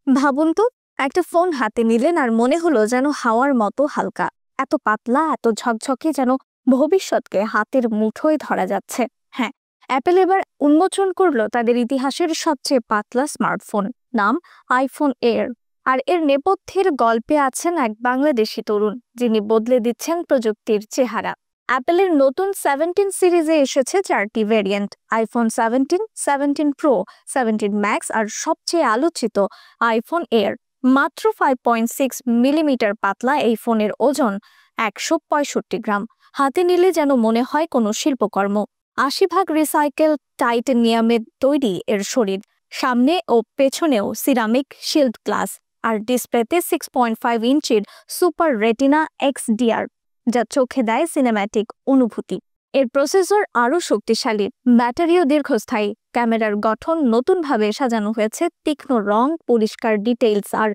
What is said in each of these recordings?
ভাবুন তো, একটা ফোন হাতে নিলেন আর মনে হলো যেন হাওয়ার মতো হালকা, এত পাতলা, এত ঝকঝকে, যেন ভবিষ্যৎকে হাতের মুঠোয় ধরা যাচ্ছে। হ্যাঁ, অ্যাপেল এবার উন্মোচন করলো তাদের ইতিহাসের সবচেয়ে পাতলা স্মার্টফোন, নাম আইফোন এয়ার। আর এর নেপথ্যের গল্পে আছেন এক বাংলাদেশি তরুণ, যিনি বদলে দিচ্ছেন প্রযুক্তির চেহারা। অ্যাপেলের নতুন 17 সিরিজে এসেছে 4টি ভেরিয়েন্ট: আইফোন 17, 17 প্রো, 17 ম্যাক্স আর সবচেয়ে আলোচিত আইফোন এয়ার। মাত্র 5.6 মিলিমিটার পাতলা এই ফোনের ওজন 165 গ্রাম। হাতে নিলে যেন মনে হয় কোনো শিল্পকর্ম। 80% রিসাইকেল টাইটেনিয়ামের তৈরি এর শরীর, সামনে ও পেছনেও সিরামিক শিল্ড গ্লাস, আর ডিসপ্লেতে 6.5 ইঞ্চির সুপার রেটিনা XDR, যা চোখে দেয় সিনেম্যাটিক অনুভূতি। এর প্রসেসর আরও শক্তিশালী, ব্যাটারিও দীর্ঘস্থায়ী, ক্যামেরার গঠন নতুনভাবে সাজানো হয়েছে, তীক্ষ্ণ রং, পরিষ্কার ডিটেইলস আর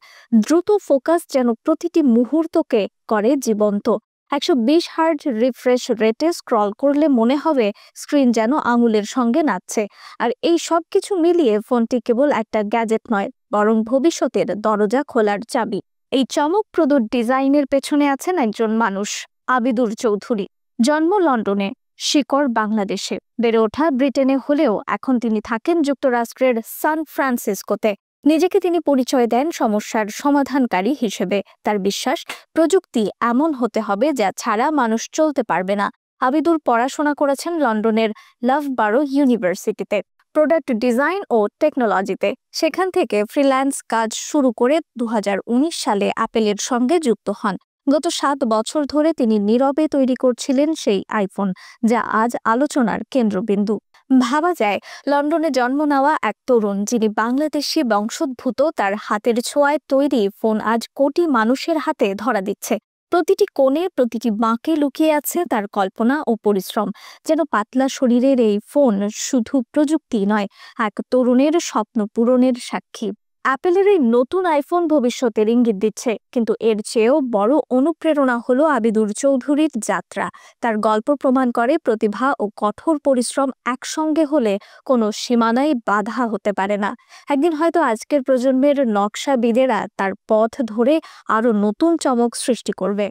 দ্রুত ফোকাস যেন প্রতিটি মুহূর্তকে করে জীবন্ত। 120 হার্জ রিফ্রেশ রেটে স্ক্রল করলে মনে হবে স্ক্রিন যেন আঙুলের সঙ্গে নাচছে। আর এই সব কিছু মিলিয়ে ফোনটি কেবল একটা গ্যাজেট নয়, বরং ভবিষ্যতের দরজা খোলার চাবি। এই চমকপ্রদ ডিজাইনের পেছনে আছেন একজন মানুষ, আবিদুর চৌধুরী। জন্ম লন্ডনে, শিকড় বাংলাদেশে, বেড়ে ওঠা ব্রিটেনে হলেও এখন তিনি থাকেন যুক্তরাষ্ট্রের সান ফ্রান্সিসকোতে। নিজেকে তিনি পরিচয় দেন সমস্যার সমাধানকারী হিসেবে। তার বিশ্বাস, প্রযুক্তি এমন হতে হবে যা ছাড়া মানুষ চলতে পারবে না। আবিদুর পড়াশোনা করেছেন লন্ডনের লাভবারো ইউনিভার্সিটিতে, প্রোডাক্ট ডিজাইন ও টেকনোলজিতে। সেখান থেকে ফ্রিল্যান্স কাজ শুরু করে 2019 সালে অ্যাপেলের সঙ্গে যুক্ত হন। গত 7 বছর ধরে তিনি নীরবে তৈরি করছিলেন সেই আইফোন, যা আজ আলোচনার কেন্দ্রবিন্দু। ভাবা যায়, লন্ডনে জন্ম নেওয়া এক তরুণ, যিনি বাংলাদেশি বংশোদ্ভূত, তার হাতের ছোঁয়ায় তৈরি ফোন আজ কোটি মানুষের হাতে ধরা দিচ্ছে। প্রতিটি কোণে, প্রতিটি বাঁকে লুকিয়ে আছে তার কল্পনা ও পরিশ্রম। যেন পাতলা শরীরের এই ফোন শুধু প্রযুক্তি নয়, এক তরুণের স্বপ্ন পূরণের সাক্ষী। অ্যাপেলের এই নতুন আইফোন ভবিষ্যতের ইঙ্গিত দিচ্ছে, কিন্তু এর চেয়েও বড় অনুপ্রেরণা হলো আবিদুর চৌধুরীর যাত্রা। তার গল্প প্রমাণ করে প্রতিভা ও কঠোর পরিশ্রম একসঙ্গে হলে কোনো সীমানাই বাধা হতে পারে না। একদিন হয়তো আজকের প্রজন্মের নকশাবিদেরা তার পথ ধরে আরো নতুন চমক সৃষ্টি করবে।